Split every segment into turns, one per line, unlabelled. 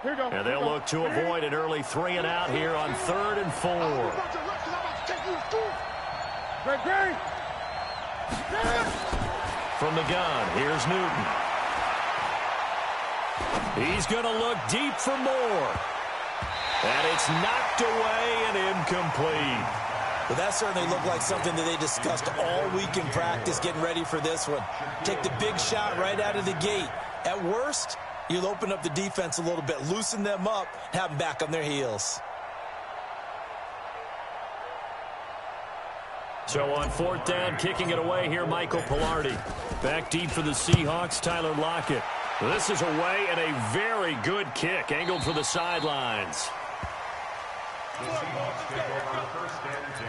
And they'll look to avoid an early 3 and out here on 3rd and 4. From the gun, here's Newton. He's going to look deep for more. And it's knocked away and incomplete.
Well, that certainly looked like something that they discussed all week in practice getting ready for this one. Take the big shot right out of the gate. At worst, you'll open up the defense a little bit, loosen them up, have them back on their heels.
So on 4th down, kicking it away here, Michael Pilardi. Back deep for the Seahawks, Tyler Lockett. This is away and a very good kick, angled for the sidelines.
The Seahawks take over 1st and 10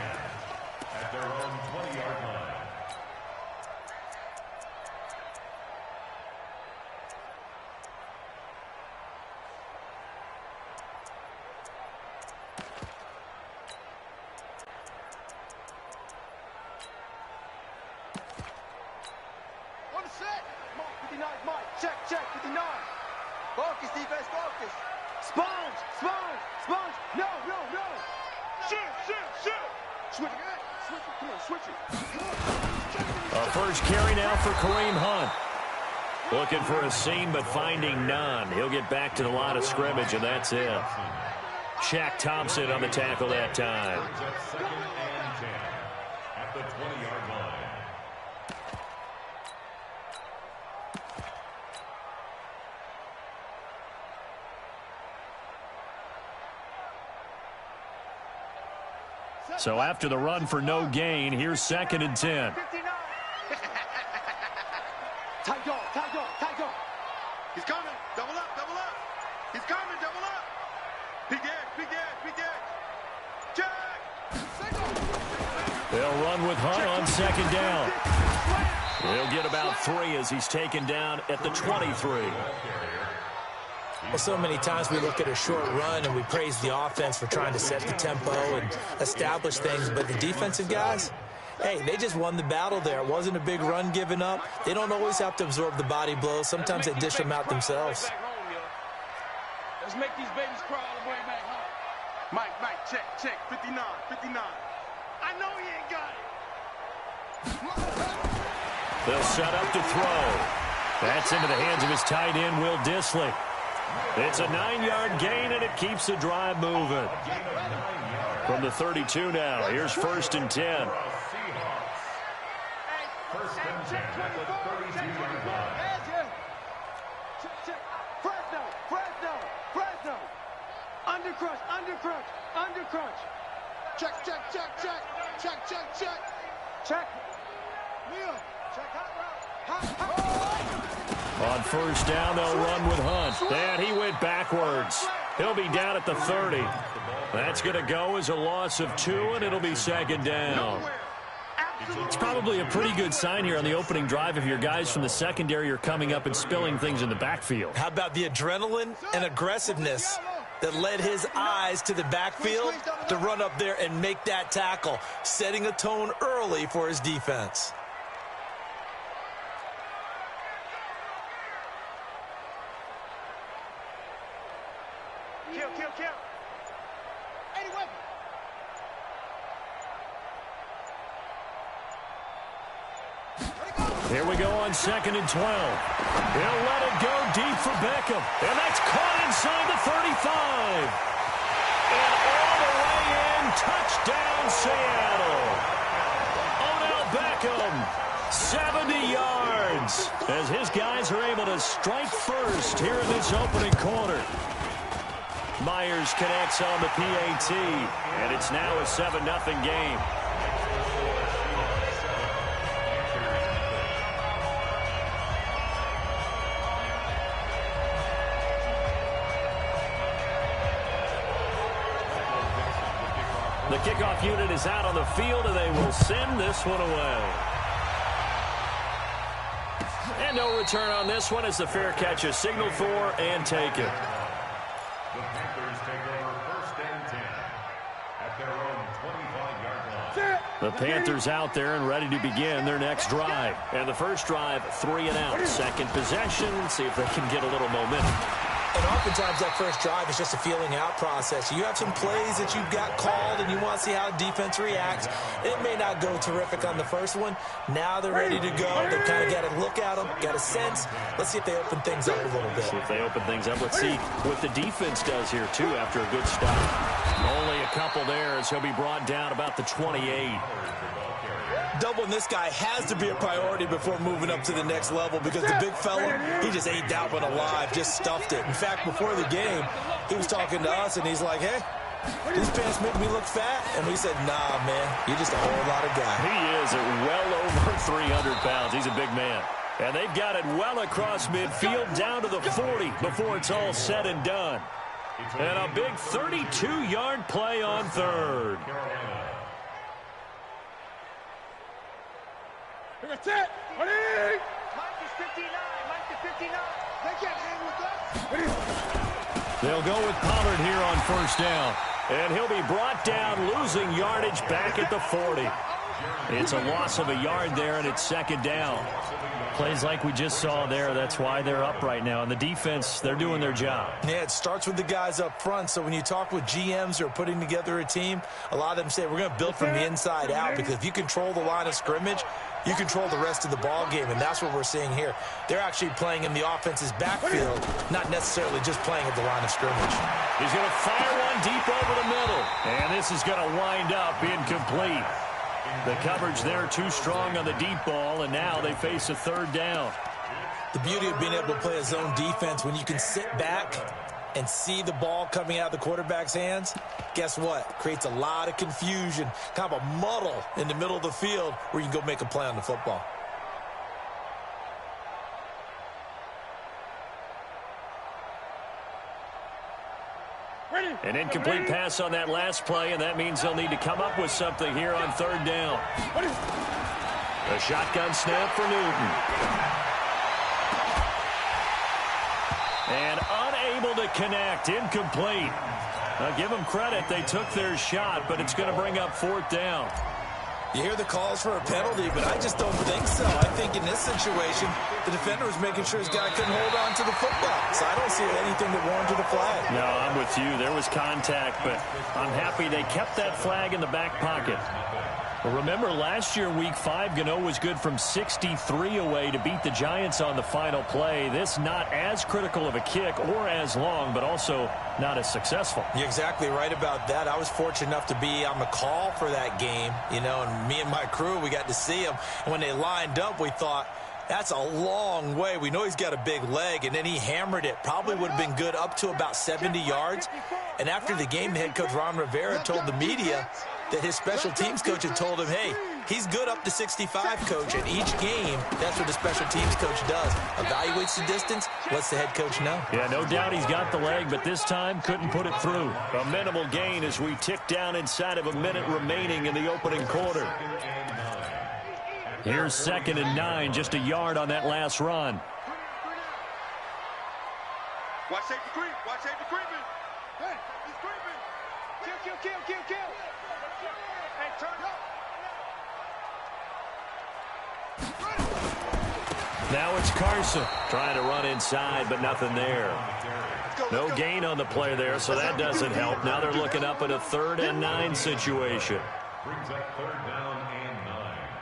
at their own 20-yard line.
On the set. Mark 59, Mike. Check, 59. Focus, defense, focus. Sponge. No. Shoot. Switch it. Come on, switch it.
A first carry now for Kareem Hunt. Looking for a seam, but finding none. He'll get back to the line of scrimmage, and that's it. Shaq Thompson on the tackle that time.
2nd and 10 at the 20-yard line.
So after the run for no gain, here's 2nd and 10.
Tight dog. He's coming. Double up. He's coming. Double up. Big edge. Check.
They'll run with Hunt on 2nd down. He'll get about 3 as he's taken down at the 23.
Well, so many times we look at a short run and we praise the offense for trying to set the tempo and establish things, but the defensive guys, hey, they just won the battle there. It wasn't a big run given up. They don't always have to absorb the body blows. Sometimes they dish them out themselves.
Let's make these babies crawl all the way back home. Mike, check. 59. I know he ain't got it.
They'll set up to throw. That's into the hands of his tight end, Will Dissly. It's a 9-yard gain, and it keeps the drive moving. From the 32 now, here's 1st and 10.
First and 10 at the 32-yard line.
Check. Fresno. Undercrunch. Check. Neil. Check hot route.
On 1st down, they'll run with Hunt. And he went backwards. He'll be down at the 30. That's going to go as a loss of 2, and it'll be 2nd down. It's probably a pretty good sign here on the opening drive if your guys from the secondary are coming up and spilling things in the backfield.
How about the adrenaline and aggressiveness that led his eyes to the backfield to run up there and make that tackle, setting a tone early for his defense.
Kill. Any weapon.
Here we go on 2nd and 12. He'll let it go deep for Beckham. And that's caught inside the 35. And all the way in, touchdown Seattle. Odell Beckham, 70 yards. As his guys are able to strike first here in this opening quarter. Myers connects on the PAT. And it's now a 7-0 game. The kickoff unit is out on the field, and they will send this one away. And no return on this one as the fair catch is signaled for and taken.
The Panthers take over 1st and 10 at their own 25-yard line.
The Panthers out there and ready to begin their next drive. And the first drive, 3 and out. Second possession, see if they can get a little momentum.
And oftentimes that first drive is just a feeling out process. You have some plays that you've got called and you want to see how defense reacts. It may not go terrific on the first one. Now they're ready to go. They've kind of got to look at them, got a sense. Let's see if they open things up a little bit.
See if they open things up. Let's see what the defense does here, too, after a good start. Only a couple there as he'll be brought down about the 28.
Doubling this guy has to be a priority before moving up to the next level because the big fella, he just ate that one alive, just stuffed it. In fact, before the game, he was talking to us, and he's like, hey, these pants make me look fat. And we said, nah, man, you're just a whole lot of guy.
He is at well over 300 pounds. He's a big man. And they've got it well across midfield down to the 40 before it's all said and done. And a big 32-yard play on third.
That's it. Mike is 59. Mike is 59. They can't hang with us.
They'll go with Pollard here on first down. And he'll be brought down, losing yardage back at the 40. It's a loss of a yard there, and it's second down. Plays like we just saw there, that's why they're up right now. And the defense, they're doing their job.
Yeah, it starts with the guys up front. So when you talk with GMs who are putting together a team, a lot of them say we're going to build from the inside out because if you control the line of scrimmage, you control the rest of the ball game, and that's what we're seeing here. They're actually playing in the offense's backfield, not necessarily just playing at the line of scrimmage.
He's going to fire one deep over the middle, and this is going to wind up incomplete. The coverage there too strong on the deep ball, and now they face a third down.
The beauty of being able to play a zone defense when you can sit back and see the ball coming out of the quarterback's hands, guess what? Creates a lot of confusion, kind of a muddle in the middle of the field where you can go make a play on the football.
An incomplete pass on that last play, and that means they'll need to come up with something here on third down. A shotgun snap for Newton. And unable to connect, incomplete. Now give them credit, they took their shot, but it's going to bring up fourth down.
You hear the calls for a penalty, but I just don't think so. I think in this situation, the defender was making sure his guy couldn't hold on to the football. So I don't see anything that warranted a flag.
No, I'm with you. There was contact, but I'm happy they kept that flag in the back pocket. Well, remember, last year, Week 5, Gano was good from 63 away to beat the Giants on the final play. This not as critical of a kick or as long, but also not as successful.
You're exactly right about that. I was fortunate enough to be on the call for that game, you know, and me and my crew, we got to see them. And when they lined up, we thought, that's a long way. We know he's got a big leg, and then he hammered it. Probably would have been good up to about 70 yards. And after the game, the head coach, Ron Rivera, told the media that his special teams coach had told him, hey, he's good up to 65, coach. And each game, that's what the special teams coach does. Evaluates the distance, lets the head coach know.
Yeah, no doubt he's got the leg, but this time couldn't put it through. A minimal gain as we tick down inside of a minute remaining in the opening quarter. Here's 2nd and 9, just a yard on that last run.
Watch safety creep. Watch safety creeping. Hey, he's creeping. Kill. Hey, turn up.
Now it's Carson trying to run inside, but nothing there. No gain on the play there, so that doesn't help. Now they're looking up at a 3rd and 9 situation.
Brings up third down and 9.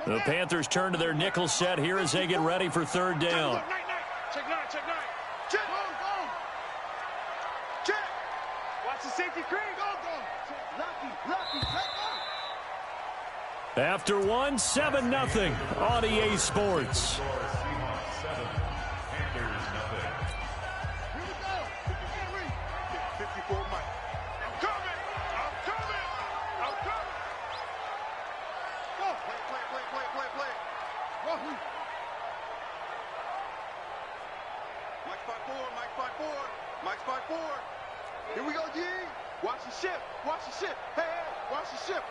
The Panthers turn to their nickel set here as they get ready for third down.
Check nine. Check. Watch the safety creep. Lucky.
After 7-0 on EA Sports.
Mike 5-4. Here we go, G. Watch the ship. Hey, watch the ship.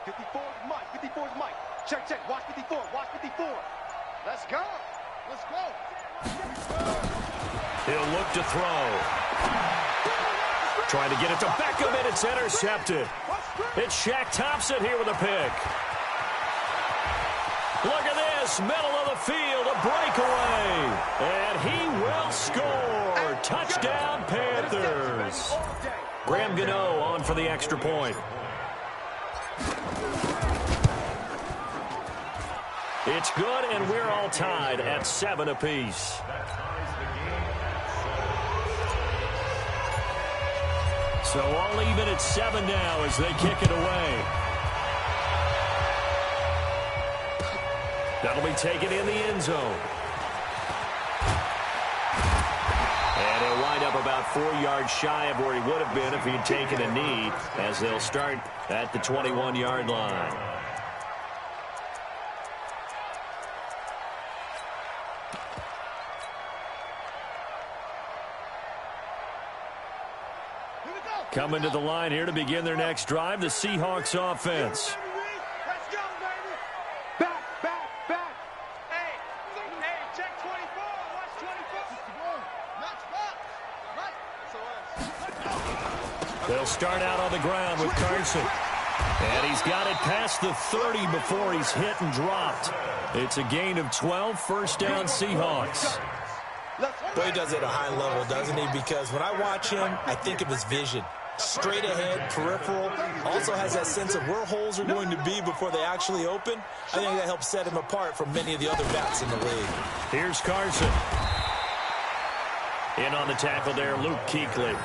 54 is Mike. 54 is Mike. Check, check. Watch 54. Watch 54. Let's go. Let's go.
He'll look to throw. Trying to get it to Beckham, and it's intercepted. It's Shaq Thompson here with a pick. Look at this, middle of the field, a breakaway. And he will score. Touchdown, Panthers. Graham Gano on for the extra point. It's good, and we're all tied at 7 apiece. So all even at 7 now as they kick it away. That'll be taken in the end zone. And he'll wind up about 4 yards shy of where he would have been if he'd taken a knee, as they'll start at the 21-yard line. Coming to the line here to begin their next drive, the Seahawks offense.
Let's go, baby. Back, back, back. Hey, check 24. Watch 24. Right.
They'll start out on the ground with Carson. And he's got it past the 30 before he's hit and dropped. It's a gain of 12, first down Seahawks.
Boy, he does it at a high level, doesn't he? Because when I watch him, I think of his vision. Straight ahead, peripheral, also has that sense of where holes are going to be before they actually open. I think that helps set him apart from many of the other backs in the league.
Here's Carson. In on the tackle there, Luke Kuechly.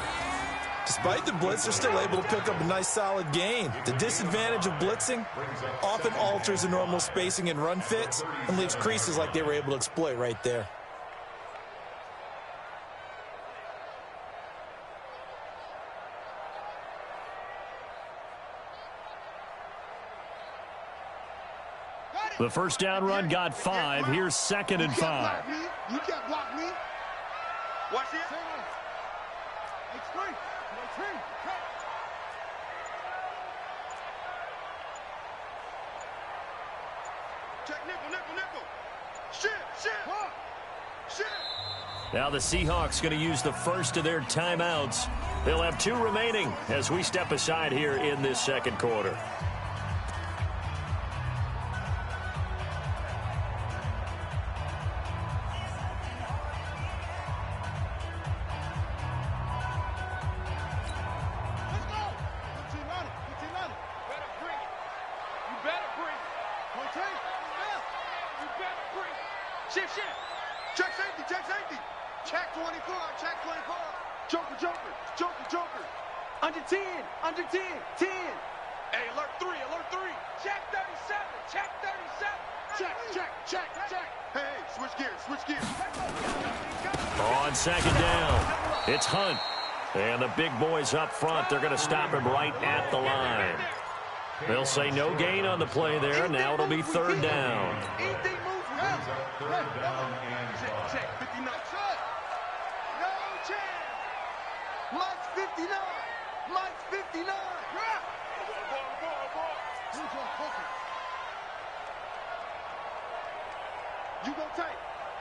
Despite the blitz, they're still able to pick up a nice solid gain. The disadvantage of blitzing often alters the normal spacing and run fits and leaves creases like they were able to exploit right there.
The first down run got 5. Here's 2nd and 5.
You can't block me. Watch it. Check nickel, nickel, nickel. Shit.
Now the Seahawks going to use the first of their timeouts. They'll have 2 remaining as we step aside here in this second quarter.
Check 24. Joker. Under 10. 10. Hey, alert 3. Check 37. Check. Hey, switch gears.
On 2nd down, it's Hunt. And the big boys up front, they're going to stop him right at the line. They'll say no gain on the play there. Now it'll be 3rd down.
Check 59. No chance. Mike's 59. You go tight.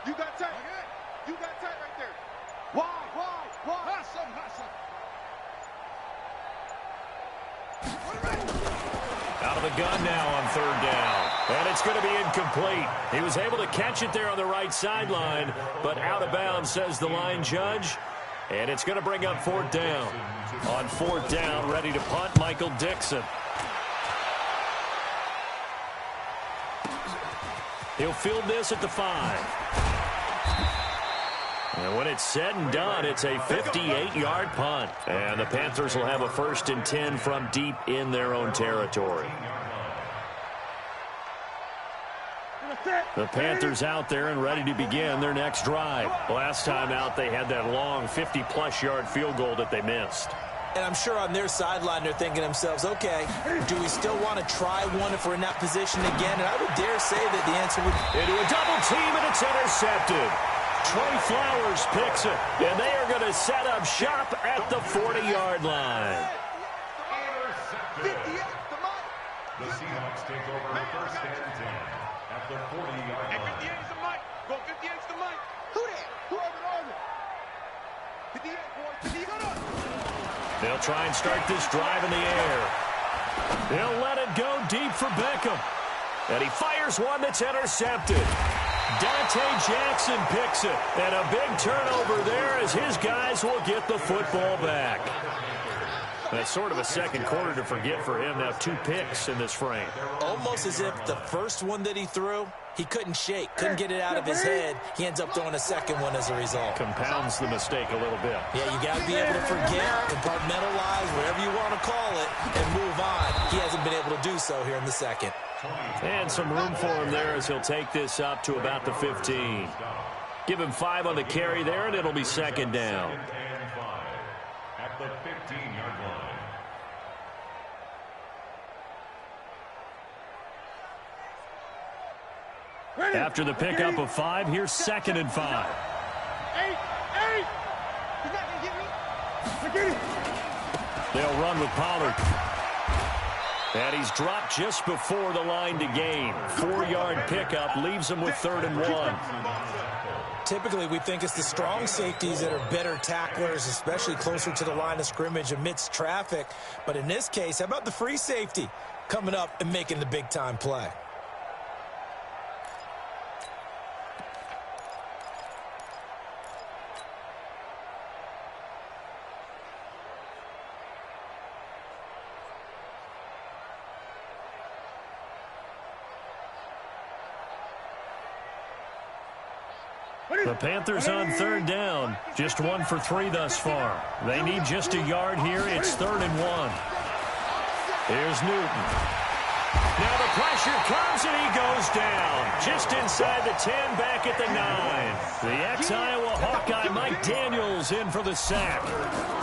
You got tight right there. Why? Hot something.
Out of the gun now on 3rd down. And it's going to be incomplete. He was able to catch it there on the right sideline, but out of bounds, says the line judge. And it's going to bring up 4th down. On 4th down, ready to punt, Michael Dixon. He'll field this at the 5. And when it's said and done, it's a 58-yard punt. And the Panthers will have a 1st and 10 from deep in their own territory. The Panthers out there and ready to begin their next drive. Last time out, they had that long 50-plus yard field goal that they missed.
And I'm sure on their sideline they're thinking to themselves, okay, do we still want to try one if we're in that position again? And I would dare say that the answer would be
into a double team, and it's intercepted. Trey Flowers picks it, and they are going to set up shop at the 40-yard line.
The Seahawks take over first and 10 at the 40-yard
Hey,
line.
58's the mic. Go 58's the mic. Who that? Whoever it is. 58, boy. 58, go up.
They'll try and start this drive in the air. They'll let it go deep for Beckham. And he fires one that's intercepted. Dante Jackson picks it. And a big turnover there as his guys will get the football back. That's sort of a second quarter to forget for him. Now 2 picks in this frame.
Almost as if the first one that he threw, he couldn't shake, couldn't get it out of his head. He ends up throwing a second one as a result.
Compounds the mistake a little bit.
Yeah, you got to be able to forget, compartmentalize, whatever you want to call it, and move on. He hasn't been able to do so here in the second.
And some room for him there as he'll take this up to about the 15. Give him 5 on the carry there, and it'll be second down.
And 5 at the 15-yard line.
After the pickup of 5, here's second and 5.
Hey! He's not going to get me. I get it.
They'll run with Pollard. And he's dropped just before the line to gain. 4-yard pickup leaves him with 3rd and 1.
Typically, we think it's the strong safeties that are better tacklers, especially closer to the line of scrimmage amidst traffic. But in this case, how about the free safety coming up and making the big-time play?
The Panthers on 3rd down. Just 1 for 3 thus far. They need just a yard here. It's 3rd and 1. Here's Newton. Now the pressure comes and he goes down. Just inside the 10, back at the 9. The ex-Iowa Hawkeye Mike Daniels in for the sack.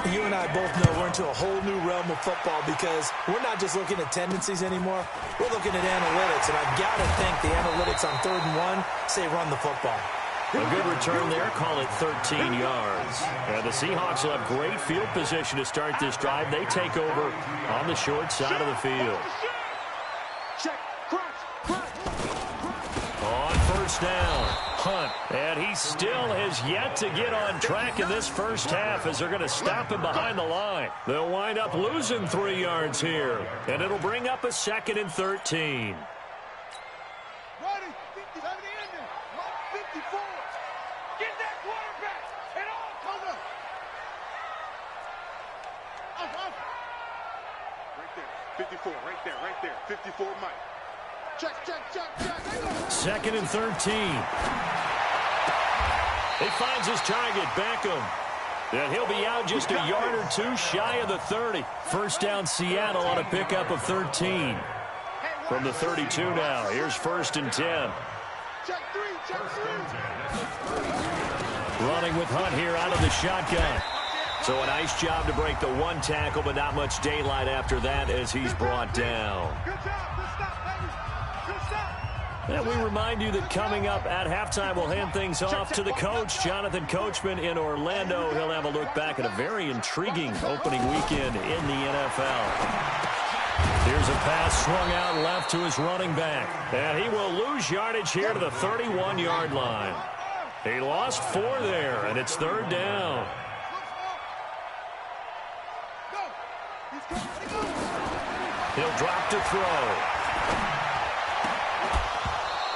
You and I both know we're into a whole new realm of football because we're not just looking at tendencies anymore. We're looking at analytics, and I've got to think the analytics on 3rd and 1 say run the football.
A good return there, call it 13 yards. And the Seahawks will have great field position to start this drive. They take over on the short side of the field. On 1st down, Hunt. And he still has yet to get on track in this first half as they're going to stop him behind the line. They'll wind up losing 3 yards here. And it'll bring up a 2nd and 13.
Get that quarterback. And all comes up. Right there. 54. Right there. 54, Mike. Check.
2nd and 13. He finds his target, Beckham. And he'll be out just a yard or 2 shy of the 30. First down, Seattle on a pickup of 13. From the 32 now, here's 1st and 10.
Check 3.
Running with Hunt here out of the shotgun. So a nice job to break the 1 tackle, but not much daylight after that as he's brought down.
Good job. Good stop, baby. Good stop.
And we remind you that coming up at halftime, we'll hand things off to the coach, Jonathan Coachman in Orlando. He'll have a look back at a very intriguing opening weekend in the NFL. Here's a pass swung out left to his running back. And he will lose yardage here to the 31-yard line. He lost 4 there, and it's 3rd down. He'll drop to throw.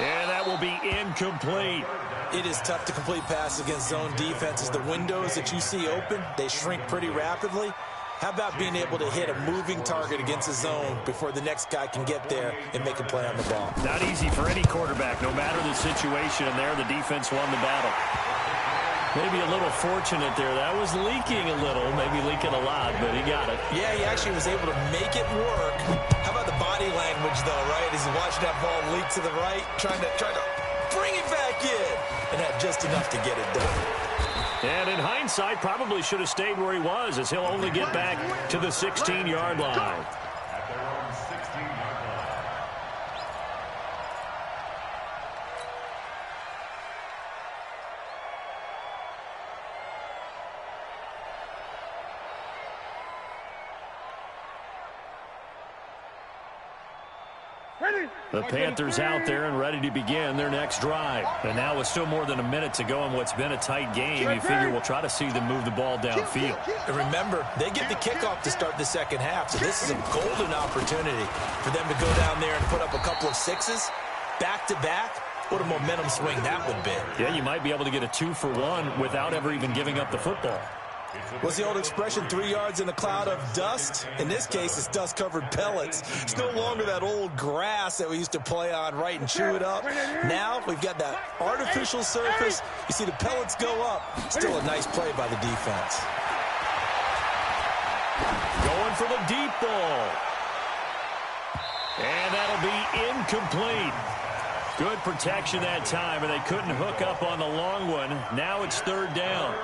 And that will be incomplete.
It is tough to complete passes against zone defenses. The windows that you see open, they shrink pretty rapidly. How about being able to hit a moving target against a zone before the next guy can get there and make a play on the ball?
Not easy for any quarterback, no matter the situation. And there, the defense won the battle. Maybe a little fortunate there. That was leaking a little, maybe leaking a lot, but he got it.
Yeah, he actually was able to make it work. How about the body language, though, right? As he watched that ball leak to the right, trying to bring it back in, and had just enough to get it done.
And in hindsight, probably should have stayed where he was, as he'll only get back to the 16-yard line.
At their own 16-yard line.
The Panthers out there and ready to begin their next drive. And now with still more than a minute to go in what's been a tight game, you figure we'll try to see them move the ball downfield.
And remember, they get the kickoff to start the second half, so this is a golden opportunity for them to go down there and put up a couple of sixes back-to-back. What a momentum swing that would be.
Yeah, you might be able to get a 2-for-1 without ever even giving up the football.
What's the old expression, 3 yards in a cloud of dust? In this case, it's dust-covered pellets. It's no longer that old grass that we used to play on, right, and chew it up. Now we've got that artificial surface. You see the pellets go up. Still a nice play by the defense.
Going for the deep ball. And that'll be incomplete. Good protection that time, and they couldn't hook up on the long one. Now it's third down.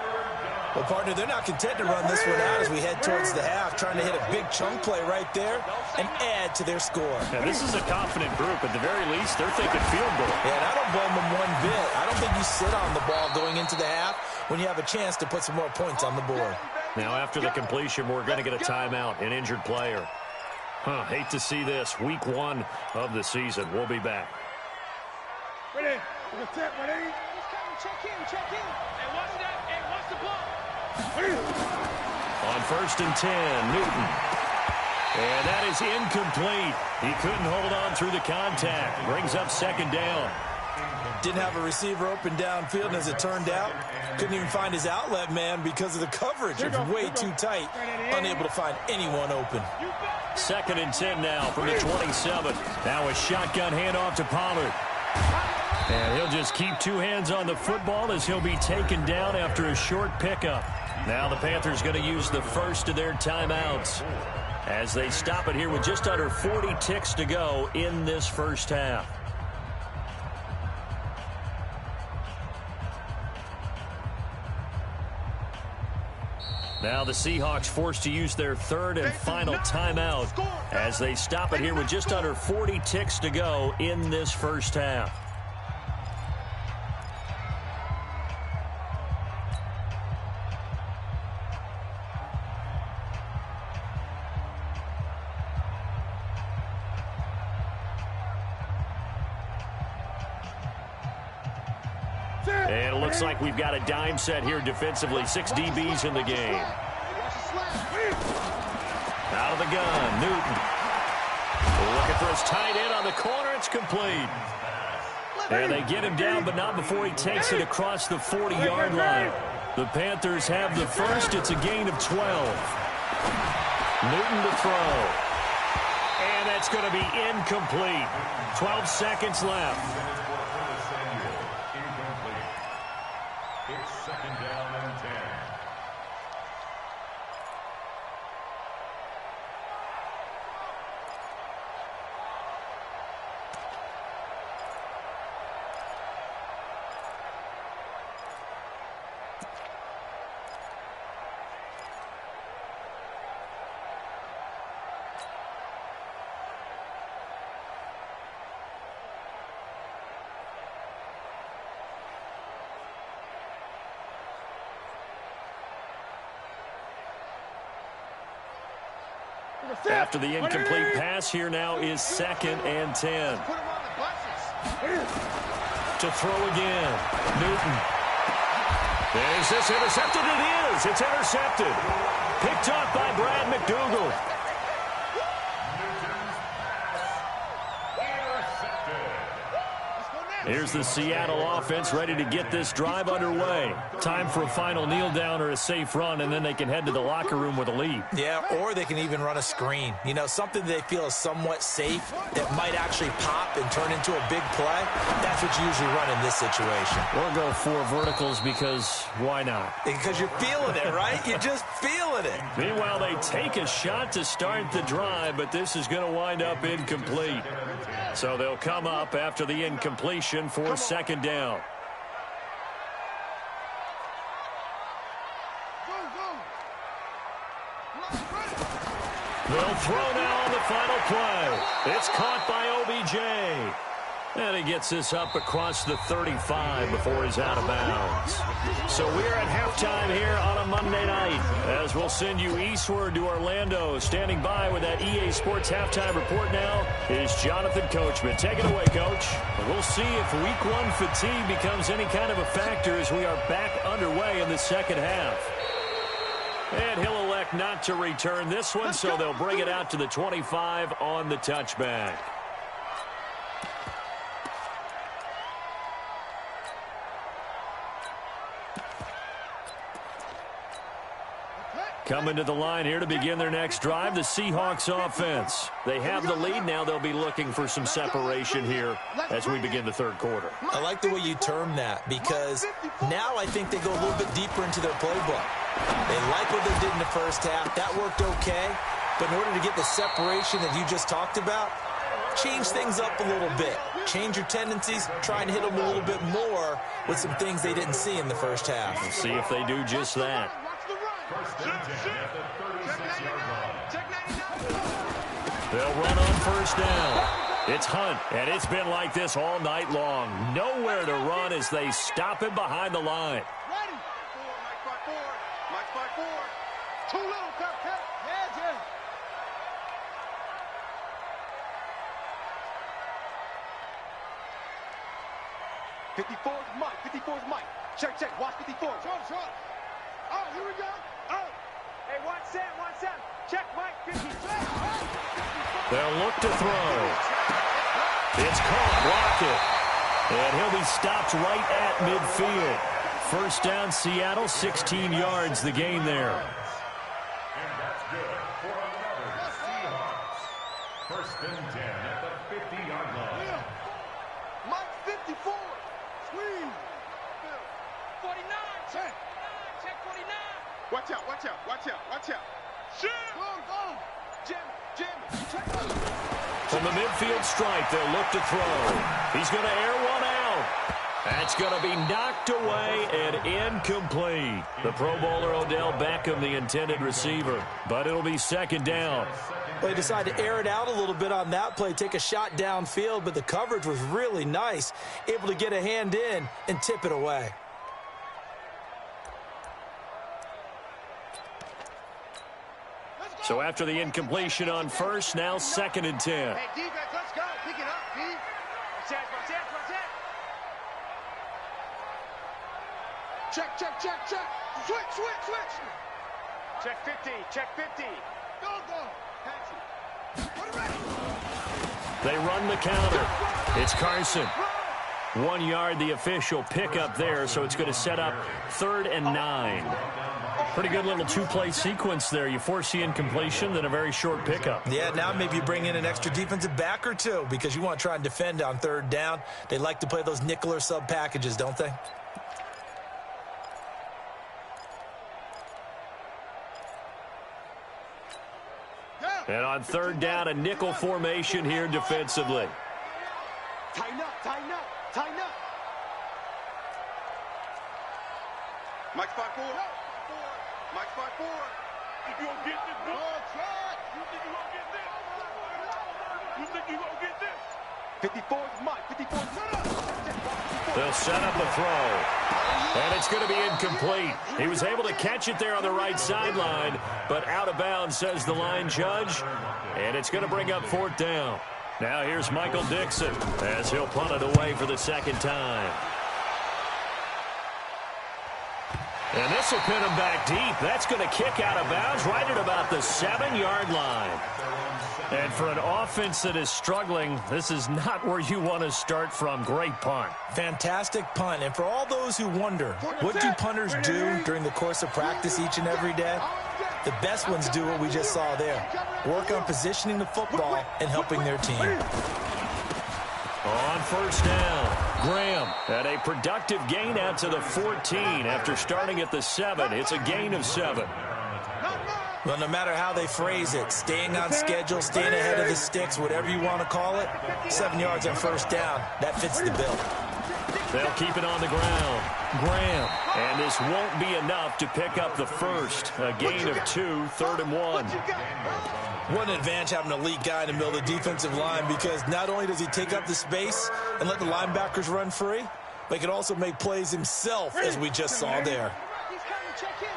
Well, partner, they're not content to run this one out as we head towards the half, trying to hit a big chunk play right there and add to their score.
Now, this is a confident group. At the very least, they're thinking field goal.
Yeah, and I don't blame them one bit. I don't think you sit on the ball going into the half when you have a chance to put some more points on the board.
Now, after the completion, we're going to get a timeout, an injured player. Hate to see this. Week 1 of the season. We'll be back.
Ready? Ready? Check in. Hey, watch that. Hey, watch the ball.
On 1st and 10, Newton. And that is incomplete. He couldn't hold on through the contact. Brings up second down.
Didn't have a receiver open downfield, and as it turned out, couldn't even find his outlet man because of the coverage. It's way too tight. Unable to find anyone open.
2nd and 10 now from the 27. Now a shotgun handoff to Pollard. And he'll just keep 2 hands on the football as he'll be taken down after a short pickup. Now the Panthers going to use the first of their timeouts as they stop it here with just under 40 ticks to go in this first half. Now the Seahawks forced to use their third and final timeout as they stop it here with just under 40 ticks to go in this first half. And it looks like we've got a dime set here defensively. 6 DBs in the game. Out of the gun, Newton. Looking for his tight end on the corner. It's complete. And they get him down, but not before he takes it across the 40-yard line. The Panthers have the first. It's a gain of 12. Newton to throw. And that's going to be incomplete. 12 seconds left.
It's 2nd down and 10.
After the incomplete pass, here now is 2nd and 10. To throw again. Newton. Is this intercepted? It is. It's intercepted. Picked off by Brad McDougal. Here's the Seattle offense ready to get this drive underway. Time for a final kneel down or a safe run, and then they can head to the locker room with a lead.
Yeah, or they can even run a screen. You know, something they feel is somewhat safe that might actually pop and turn into a big play. That's what you usually run in this situation.
Or go 4 verticals because why not?
Because you're feeling it, right? You're just feeling it.
Meanwhile, they take a shot to start the drive, but this is going to wind up incomplete. So they'll come up after the incompletion for 2nd down. They'll throw now on the final play. It's caught by OBJ. And he gets this up across the 35 before he's out of bounds. So we're at halftime here on a Monday night, as we'll send you eastward to Orlando. Standing by with that EA Sports halftime report now is Jonathan Coachman. Take it away, Coach. We'll see if week one fatigue becomes any kind of a factor as we are back underway in the second half. And he'll elect not to return this one, so they'll bring it out to the 25 on the touchback. Coming to the line here to begin their next drive, the Seahawks offense. They have the lead now. They'll be looking for some separation here as we begin the third quarter.
I like the way you term that, because now I think they go a little bit deeper into their playbook. They like what they did in the first half. That worked okay. But in order to get the separation that you just talked about, change things up a little bit. Change your tendencies. Try and hit them a little bit more with some things they didn't see in the first half.
We'll see if they do just that.
First and 10 at the 36-yard line.
They'll run on first down. It's Hunt, and it's been like this all night long. Nowhere to run as they stop him behind the line.
Ready. Mike 5-4. Too little, cut. Yeah. 54 is Mike. 54 is Mike. Check. Watch 54. Short. Oh, here we go. Oh. Hey, watch Sam. Check, Mike. 50.
They'll look to throw. It's caught. Block it. And he'll be stopped right at midfield. First down, Seattle. 16 yards, the gain there.
And that's good for another Seahawks. First and 10 at the 50-yard line.
Mike 54. Squeeze. 49. Check 49. Watch out. Shit. Go. Jim. Check.
From the midfield stripe, they'll look to throw. He's going to air one out. That's going to be knocked away and incomplete. The Pro Bowler Odell Beckham, the intended receiver. But it'll be second down.
Well, they decided to air it out a little bit on that play, take a shot downfield, but the coverage was really nice. Able to get a hand in and tip it away.
So after the incompletion on first, now second and 10.
Hey, defense, let's go. Pick it up, D. Watch out. Check. Switch. Check 50. Go. Pass it. Put it ready.
They run the counter. It's Carson. 1 yard, the official pickup there, so it's going to set up 3rd and 9. Pretty good little two-play sequence there. You force the incompletion, then a very short pickup.
Yeah, now maybe you bring in an extra defensive back or two because you want to try and defend on 3rd down. They like to play those nickel or sub packages, don't they?
And on 3rd down, a nickel formation here defensively.
Tighten up. Mike 5-4. Mike 5-4. If you don't get this, bro. You think you gonna get this? 54 is Mike. 54 is Mike.
They'll set up a throw. And it's going to be incomplete. He was able to catch it there on the right sideline, but out of bounds, says the line judge. And it's going to bring up 4th down. Now here's Michael Dixon as he'll punt it away for the second time. And this will pin him back deep. That's going to kick out of bounds right at about the 7-yard line. And for an offense that is struggling, this is not where you want to start from. Great punt.
Fantastic punt. And for all those who wonder, what do punters do during the course of practice each and every day? The best ones do what we just saw there. Work on positioning the football and helping their team.
On first down, Graham at a productive gain out to the 14 after starting at the 7. It's a gain of 7.
Well, no matter how they phrase it, staying on schedule, staying ahead of the sticks, whatever you want to call it, 7 yards on first down, that fits the bill.
They'll keep it on the ground. Graham. And this won't be enough to pick up the first. A gain of 2, 3rd and 1.
What an advantage having an elite guy in the middle of the defensive line, because not only does he take up the space and let the linebackers run free, but he can also make plays himself, as we just saw there.
He's coming. Check in.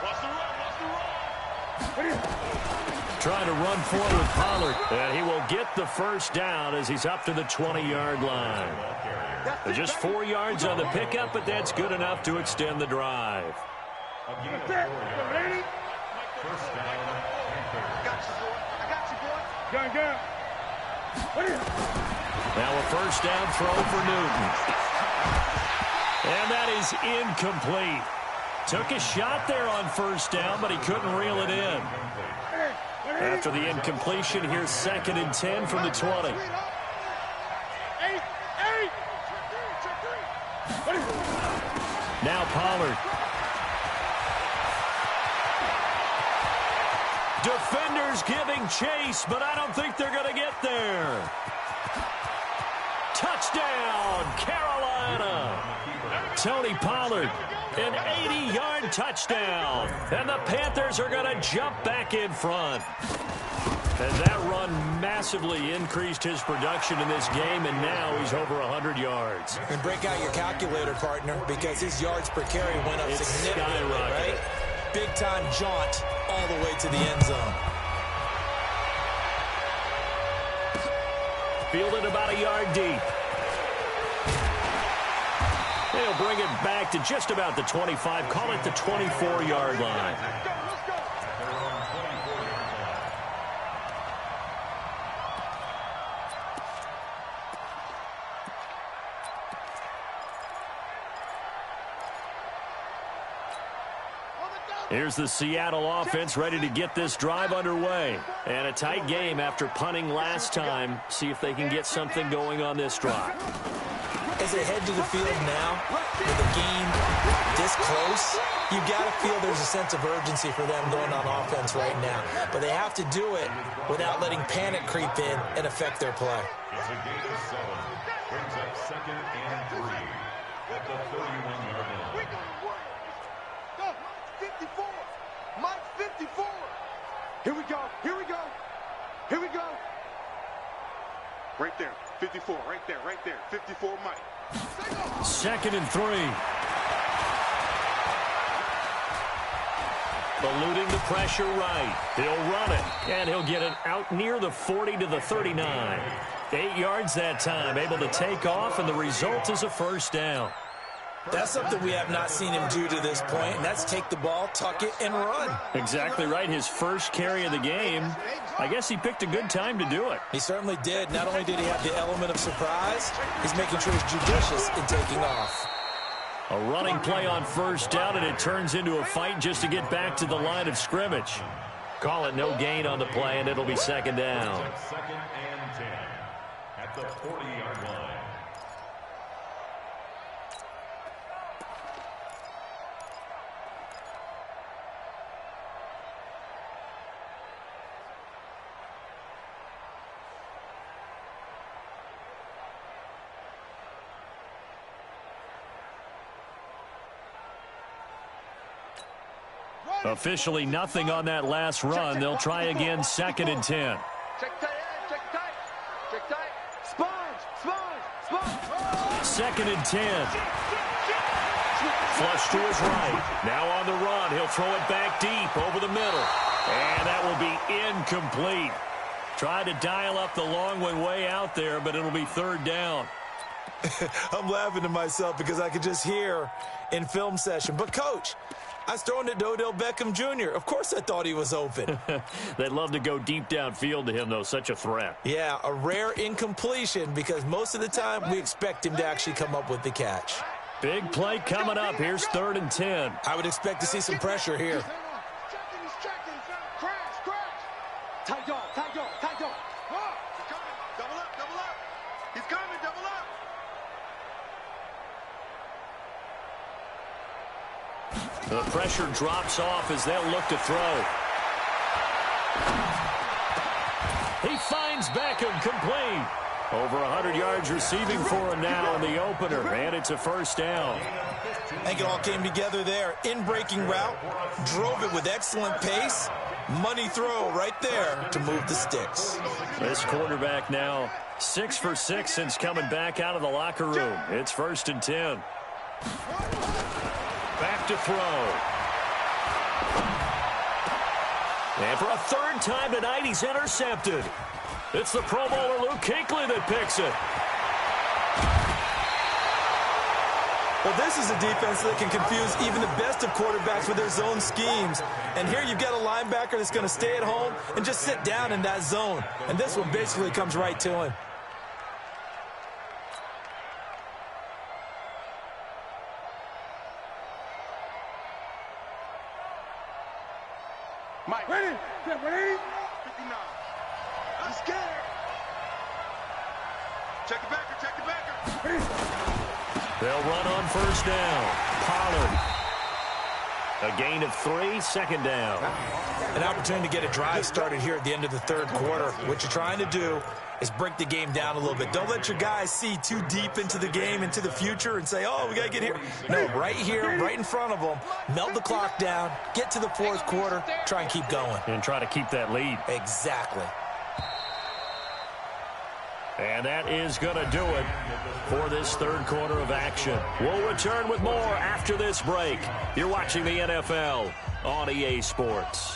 Watch the run.
Trying to run forward with Pollard. And he will get the first down as he's up to the 20-yard line. Just 4 yards on the pickup, but that's good enough to extend the drive.
First down.
I got you, boy. Go.
Now a first down throw for Newton. And that is incomplete. Took a shot there on first down, but he couldn't reel it in. After the incompletion, here's 2nd and 10 from the 20. Now Pollard. Defenders giving chase, but I don't think they're going to get there. Touchdown, Carolina. Tony Pollard, an 80-yard touchdown. And the Panthers are going to jump back in front. And that run massively increased his production in this game, and now he's over 100 yards.
And break out your calculator, partner, because his yards per carry went up significantly, right? Big-time jaunt all the way to the end zone.
Fielded about a yard deep. They'll bring it back to just about the 25. Call it the 24-yard line. Here's the Seattle offense ready to get this drive underway. And a tight game after punting last time. See if they can get something going on this drive.
As they head to the field now, with the game this close, you got to feel there's a sense of urgency for them going on offense right now. But they have to do it without letting panic creep in and affect their play.
It's a gain of 7. Brings up 2nd and 3 at the 31-yard line.
Go. 54. Mike 54. Here we go. Right there. 54. Right there. 54 Mike.
2nd and 3. Eluding the pressure right. He'll run it, and he'll get it out near the 40 to the 39. 8 yards that time, able to take off, and the result is a first down.
That's something we have not seen him do to this point, and that's take the ball, tuck it, and run.
Exactly right. His first carry of the game. I guess he picked a good time to do it.
He certainly did. Not only did he have the element of surprise, he's making sure he's judicious in taking off.
A running play on first down, and it turns into a fight just to get back to the line of scrimmage. Call it no gain on the play, and it'll be 2nd down.
2nd and 10 at the 40-yard line.
Officially nothing on that last run. They'll try again, 2nd and 10.
Check tight. Sponge.
2nd and 10. Flush to his right. Now on the run. He'll throw it back deep over the middle. And that will be incomplete. Tried to dial up the long way out there, but it'll be 3rd down.
I'm laughing to myself because I could just hear in film session. But, Coach, I was throwing it to Odell Beckham Jr. Of course I thought he was open.
They'd love to go deep downfield to him, though. Such a threat.
Yeah, a rare incompletion because most of the time we expect him to actually come up with the catch.
Big play coming up. Here's 3rd and 10.
I would expect to see some pressure here.
Checking. Crash. Tight dog. He's coming. Double up. He's coming. Double up.
The pressure drops off as they'll look to throw. He finds Beckham complete. Over 100 yards receiving for him now in the opener, and it's a first down.
I think it all came together there. In-breaking route, drove it with excellent pace, Money throw right there to move the sticks.
This quarterback now 6 for 6 since coming back out of the locker room. It's 1st and 10. Back to throw. And for a 3rd time tonight, he's intercepted. It's the Pro Bowler Luke Kuechly that picks it.
Well, this is a defense that can confuse even the best of quarterbacks with their zone schemes. And here you've got a linebacker that's going to stay at home and just sit down in that zone. And this one basically comes right to him.
Mike, ready? Yeah, ready? 59. I'm scared. Check the backer, check the backer.
They'll run on 1st down. Pollard. A gain of 3, 2nd down.
An opportunity to get a drive started here at the end of the 3rd quarter. What you're trying to do is break the game down a little bit. Don't let your guys see too deep into the game, into the future, and say, oh, we got to get here. No, right here, right in front of them, melt the clock down, get to the 4th quarter, try and keep going.
And try to keep that lead.
Exactly.
And that is going to do it for this 3rd quarter of action. We'll return with more after this break. You're watching the NFL on EA Sports.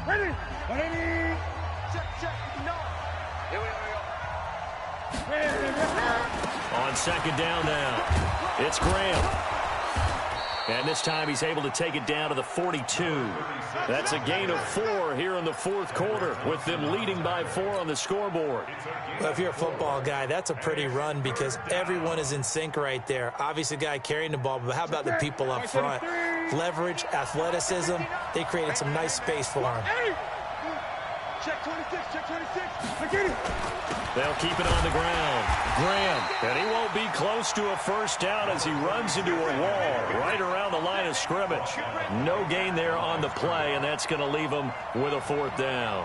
Ready? Ready? Check, check. No. Here we go.
On 2nd down now, it's Graham. And this time he's able to take it down to the 42. That's a gain of 4 here in the 4th quarter, with them leading by 4 on the scoreboard.
Well, if you're a football guy, that's a pretty run because everyone is in sync right there. Obviously, the guy carrying the ball, but how about the people up front? Leverage, athleticism, they created some nice space for him.
Check 26, check 26. I get it.
They'll keep it on the ground. Graham, and he won't be close to a 1st down as he runs into a wall right around the line of scrimmage. No gain there on the play, and that's going to leave him with a 4th down.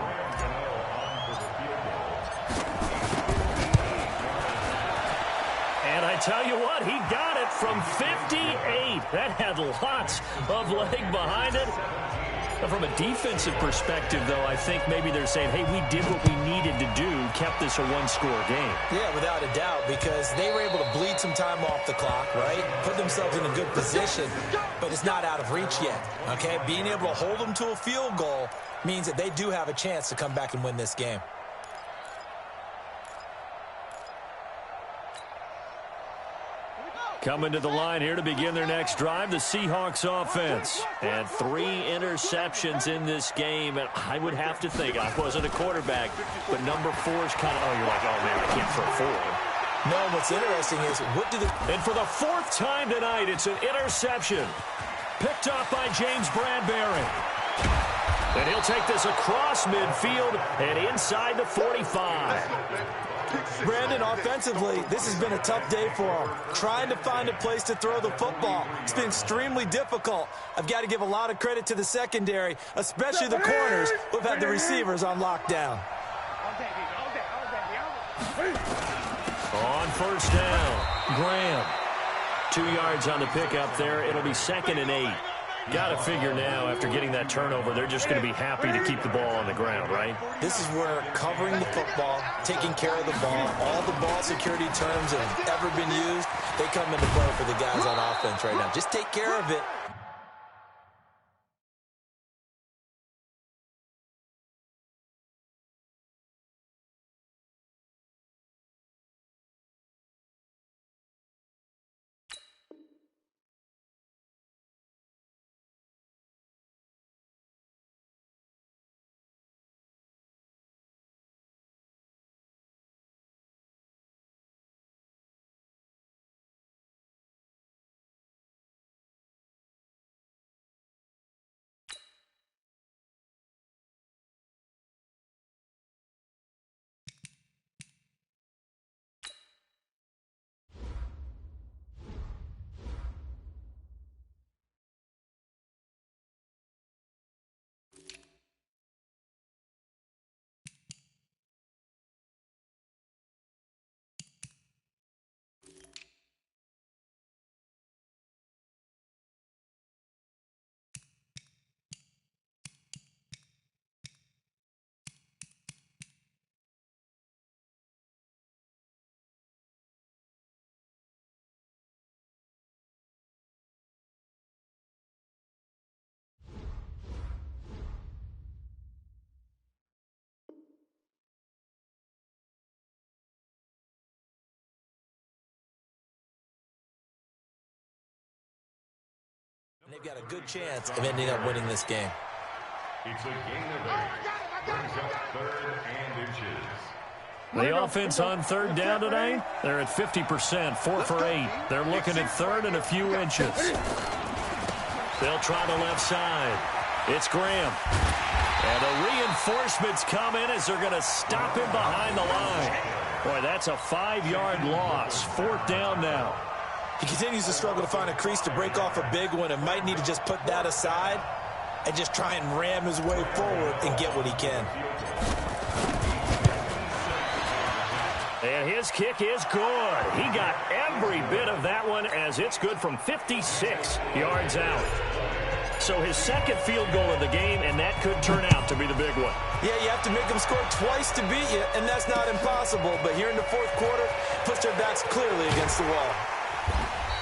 And I tell you what, he got it from 58. That had lots of leg behind it. From a defensive perspective, though, I think maybe they're saying, hey, we did what we needed to do, kept this a 1-score game.
Yeah, without a doubt, because they were able to bleed some time off the clock, right? Put themselves in a good position, but it's not out of reach yet, okay? Being able to hold them to a field goal means that they do have a chance to come back and win this game.
Coming to the line here to begin their next drive, the Seahawks offense. And 3 interceptions in this game. And I would have to think, I wasn't a quarterback, but number 4 is kind of, oh, you're like, oh, man, I can't throw 4.
No, what's interesting is, what do the...
And for the 4th time tonight, it's an interception. Picked up by James Bradbury. And he'll take this across midfield and inside the 45.
Brandon, offensively, this has been a tough day for him. Trying to find a place to throw the football. It's been extremely difficult. I've got to give a lot of credit to the secondary, especially the corners who've had the receivers on lockdown.
On 1st down, Graham. 2 yards on the pickup there. It'll be 2nd and 8. Got to figure now, after getting that turnover, they're just going to be happy to keep the ball on the ground, right?
This is where covering the football, taking care of the ball, all the ball security terms that have ever been used, they come into play for the guys on offense right now. Just take care of it. They've got a good chance of ending up winning this game.
It's a gain of 8. Brings up 3rd and inches.
The offense on 3rd down today, they're at 50%, 4 for 8. They're looking at 3rd and a few inches. They'll try the left side. It's Graham. And the reinforcements come in as they're going to stop him behind the line. Boy, that's a 5-yard loss. 4th down now.
He continues to struggle to find a crease to break off a big one and might need to just put that aside and just try and ram his way forward and get what he can.
And his kick is good. He got every bit of that one as it's good from 56 yards out. So his 2nd field goal of the game, and that could turn out to be the big one.
Yeah, you have to make them score twice to beat you, and that's not impossible. But here in the 4th quarter, puts their backs clearly against the wall.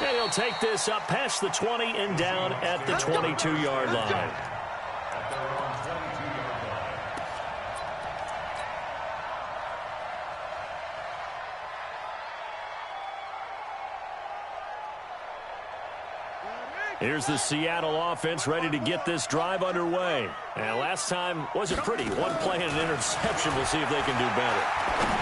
And he'll take this up past the 20 and down at the 22-yard line. Here's the Seattle offense ready to get this drive underway. And last time wasn't pretty. One play and an interception. We'll see if they can do better.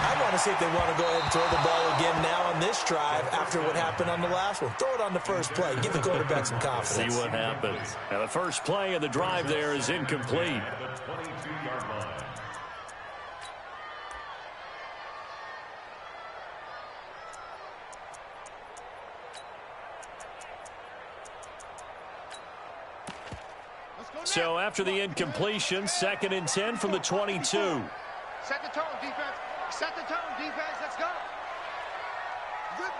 I want to see if they want to go ahead and throw the ball again now on this drive after what happened on the last one. Throw it on the first play. Give the quarterback some confidence.
See what happens. And the first play of the drive there is incomplete.
The 22-yard line.
So after the incompletion, 2nd and 10 from the 22.
Set the tone, defense. Set the tone, defense. Let's go. Good.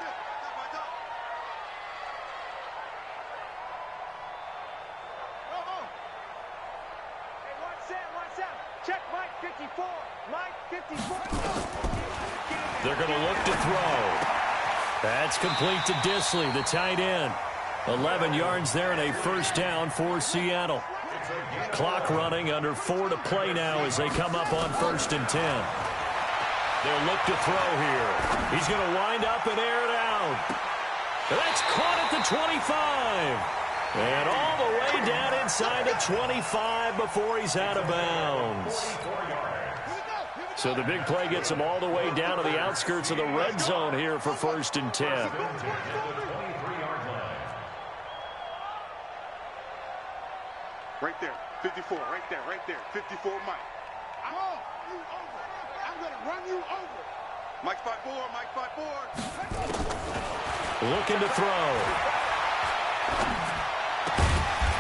Hey, 1 7. Check Mike 54. Mike 54.
They're going to look to throw. That's complete to Disley, the tight end. 11 yards there and a 1st down for Seattle. Clock running, under 4 to play now as they come up on 1st and 10. They'll look to throw here. He's going to wind up and air it out. That's caught at the 25. And all the way down inside the 25 before he's out of bounds. So the big play gets him all the way down to the outskirts of the red zone here for 1st and 10.
Right there, 54, right there, 54, Mike. I'm on you over. I'm going to run you over. Mike 5-4, Mike 5-4.
Looking to throw.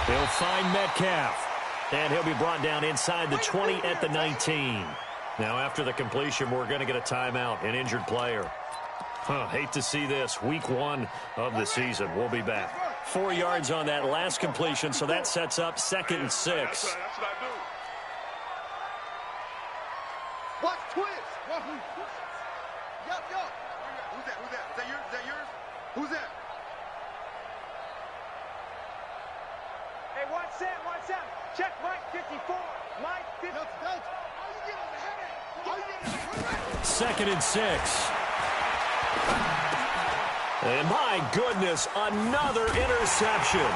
He'll find Metcalf. And he'll be brought down inside the 20 at the 19. Now after the completion, we're going to get a timeout, an injured player. Hate to see this. Week 1 of the season. We'll be back. 4 yards on that last completion, so that sets up 2nd and 6.
That's what I do. Watch twist. Yup. Who's that? Is that yours? Who's that? Hey, 1 7. Check Mike 54. Mike 54. How you get on the head?
2nd and 6. And my goodness, another interception.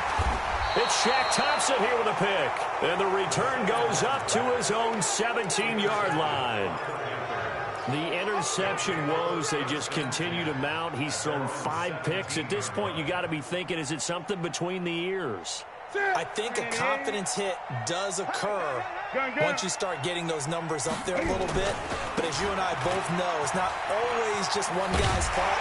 It's Shaq Thompson here with a pick. And the return goes up to his own 17-yard line. The interception woes, they just continue to mount. He's thrown 5 picks. At this point, you got to be thinking, is it something between the ears?
I think a confidence hit does occur once you start getting those numbers up there a little bit. But as you and I both know, it's not always just one guy's fault.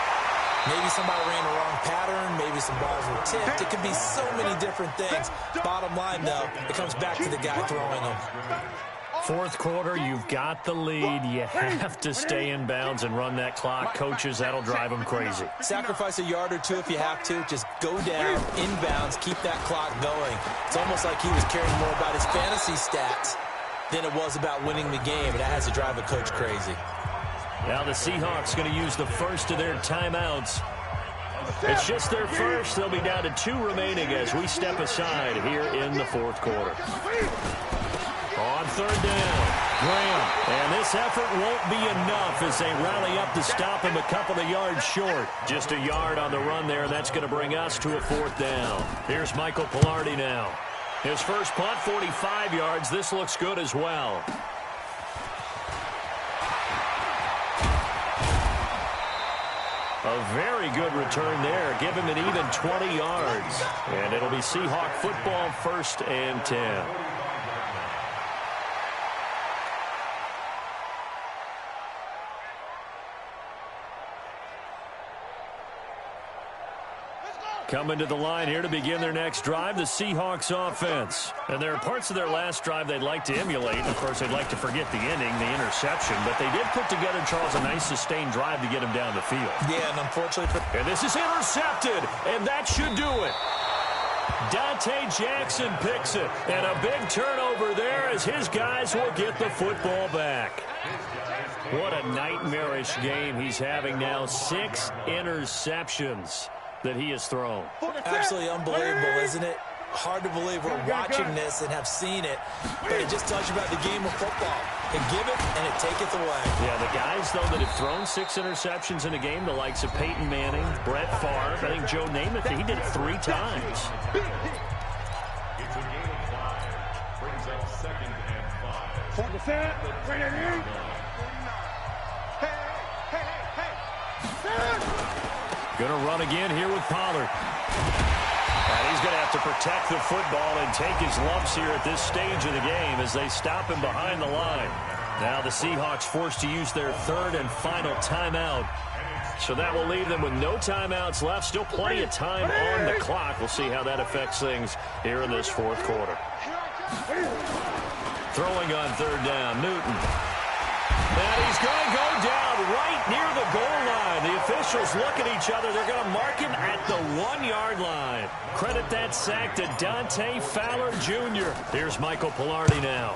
Maybe somebody ran the wrong pattern. Maybe some balls were tipped. It could be so many different things. Bottom line, though, it comes back to the guy throwing them.
4th quarter, you've got the lead. You have to stay in bounds and run that clock. Coaches, that'll drive them crazy.
Sacrifice a yard or 2 if you have to. Just go down, inbounds, keep that clock going. It's almost like he was caring more about his fantasy stats than it was about winning the game, and that has to drive a coach crazy.
Now the Seahawks going to use the first of their timeouts. It's just their first. They'll be down to 2 remaining as we step aside here in the 4th quarter. On third down, Graham. And this effort won't be enough as they rally up to stop him a couple of yards short. Just a yard on the run there, and that's going to bring us to a fourth down. Here's Michael Pilardi now. His first punt, 45 yards. This looks good as well. A very good return there. Give him an even 20 yards. And it'll be Seahawk football, 1st and 10. Coming to the line here to begin their next drive, the Seahawks offense. And there are parts of their last drive they'd like to emulate. And, of course, they'd like to forget the ending, the interception. But they did put together, Charles, a nice sustained drive to get him down the field.
Yeah, and unfortunately...
And this is intercepted, and that should do it. Dante Jackson picks it. And a big turnover there as his guys will get the football back. What a nightmarish game he's having now. 6 interceptions that he has thrown.
Absolutely unbelievable, isn't it? Hard to believe we're watching this and have seen it, but it just tells you about the game of football. It give it, and it taketh away.
Yeah, the guys, though, that have thrown 6 interceptions in a game, the likes of Peyton Manning, Brett Favre, I think Joe Namath, he did it 3 times.
It's a game of 5. Brings up 2nd and 5.
Hold the set. Right here.
Going to run again here with Pollard. And he's going to have to protect the football and take his lumps here at this stage of the game as they stop him behind the line. Now the Seahawks forced to use their 3rd and final timeout. So that will leave them with no timeouts left. Still plenty of time on the clock. We'll see how that affects things here in this 4th quarter. Throwing on 3rd down, Newton. And he's going to go down right near the goal line. The officials look at each other. They're going to mark him at the 1-yard line. Credit that sack to Dante Fowler Jr. Here's Michael Pilardi now.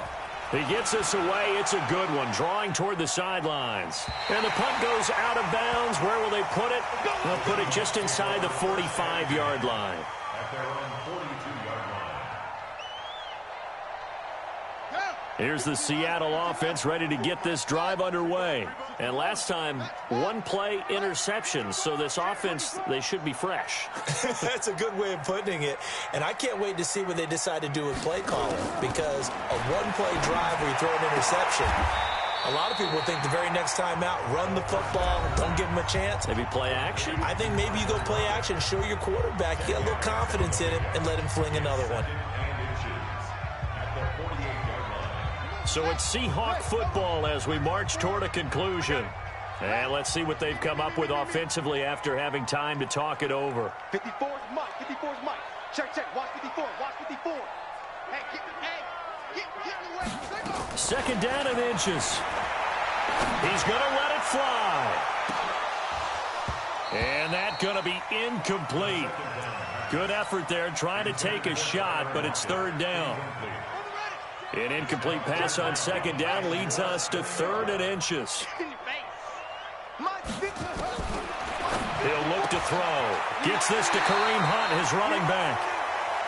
He gets us away. It's a good one, drawing toward the sidelines. And the punt goes out of bounds. Where will they put it? They'll put it just inside the 45-yard line.
At their own 42-yard line.
Here's the Seattle offense ready to get this drive underway. And last time, 1-play interception. So this offense, they should be fresh.
That's a good way of putting it. And I can't wait to see what they decide to do with play calling, because a 1-play drive where you throw an interception, a lot of people think the very next time out, run the football, don't give them a chance.
Maybe play action?
I think maybe you go play action, show your quarterback, get a little confidence in him, and let him fling another one.
So it's Seahawk football as we march toward a conclusion. And let's see what they've come up with offensively after having time to talk it over.
54 is Mike. 54 is Mike. Check. Watch 54. Watch 54. Hey, get in the way.
2nd down and inches. He's going to let it fly. And that's going to be incomplete. Good effort there trying to take a shot, but it's 3rd down. An incomplete pass on 2nd down leads us to 3rd and inches. He'll look to throw. Gets this to Kareem Hunt, his running back.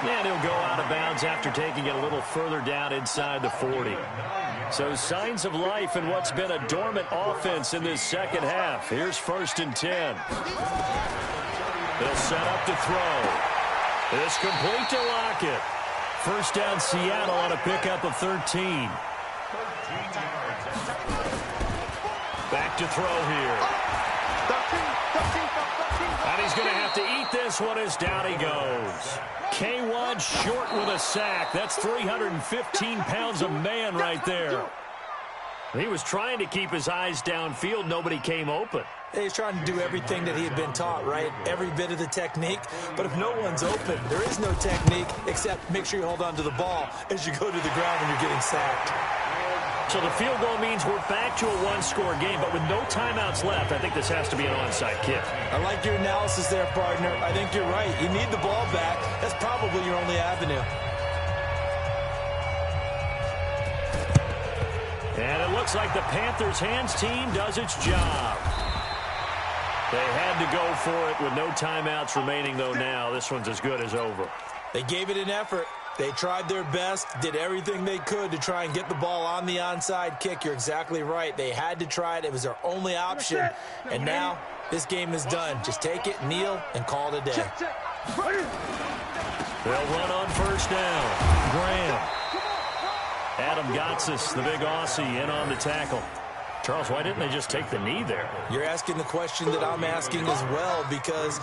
And he'll go out of bounds after taking it a little further down inside the 40. So signs of life in what's been a dormant offense in this 2nd half. Here's 1st and 10. They'll set up to throw. It's complete to Lockett. 1st down Seattle on a pickup of 13. Back to throw here. And he's going to have to eat this one as down he goes. K1 short with a sack. That's 315 pounds of man right there. He was trying to keep his eyes downfield. Nobody came open.
He's trying to do everything that he had been taught, right? Every bit of the technique. But if no one's open, there is no technique except make sure you hold on to the ball as you go to the ground when you're getting sacked.
So the field goal means we're back to a 1-score game, but with no timeouts left, I think this has to be an onside kick.
I like your analysis there, partner. I think you're right. You need the ball back. That's probably your only avenue.
And it looks like the Panthers' hands team does its job. They had to go for it with no timeouts remaining, though, now. This one's as good as over.
They gave it an effort. They tried their best, did everything they could to try and get the ball on the onside kick. You're exactly right. They had to try it. It was their only option. And now this game is done. Just take it, kneel, and call it a day.
They'll run on first down. Graham. Adam Gotsis, the big Aussie, in on the tackle. Charles, why didn't they just take the knee there?
You're asking the question that I'm asking as well, because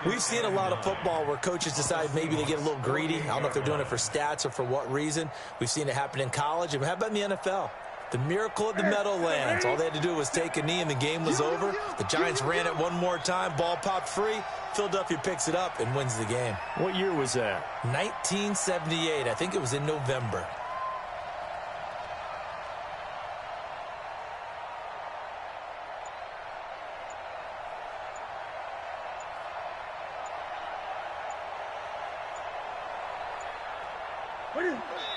we've seen a lot of football where coaches decide maybe they get a little greedy. I don't know if they're doing it for stats or for what reason. We've seen it happen in college. And how about in the NFL? The miracle at the Meadowlands. All they had to do was take a knee and the game was over. The Giants ran it one more time. Ball popped free. Philadelphia picks it up and wins the game.
What year was that?
1978. I think it was in November.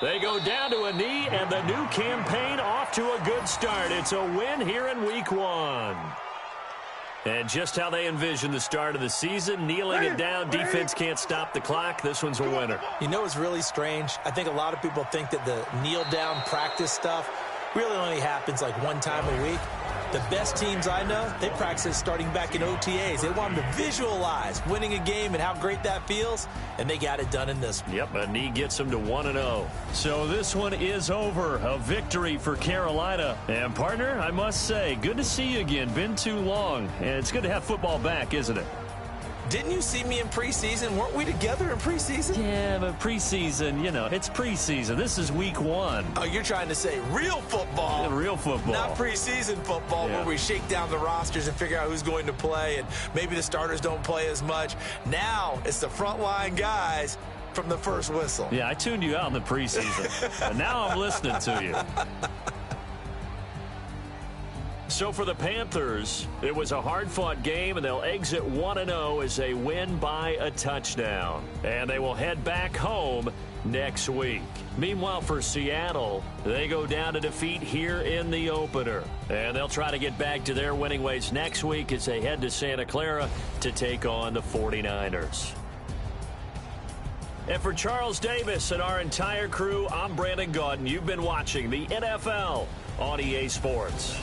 They go down to a knee, and the new campaign off to a good start. It's a win here in Week 1. And just how they envisioned the start of the season, kneeling it down, defense can't stop the clock. This one's a winner.
You know what's really strange? I think a lot of people think that the kneel-down practice stuff really only happens like one time a week. The best teams I know, they practice it starting back in OTAs. They want them to visualize winning a game and how great that feels, and they got it done in this one.
Yep, a knee gets them to 1-0. So this one is over. A victory for Carolina. And, partner, I must say, good to see you again. Been too long. And it's good to have football back, isn't it?
Didn't you see me in preseason? Weren't we together in preseason?
Yeah, but preseason, you know, it's preseason. This is Week 1.
Oh, you're trying to say real football.
Yeah, real football.
Not preseason football,
yeah,
where we shake down the rosters and figure out who's going to play, and maybe the starters don't play as much. Now it's the frontline guys from the first whistle.
Yeah, I tuned you out in the preseason. But now I'm listening to you. So for the Panthers, it was a hard-fought game, and they'll exit 1-0 as they win by a touchdown. And they will head back home next week. Meanwhile, for Seattle, they go down to defeat here in the opener. And they'll try to get back to their winning ways next week as they head to Santa Clara to take on the 49ers. And for Charles Davis and our entire crew, I'm Brandon Gaudin. You've been watching the NFL on EA Sports.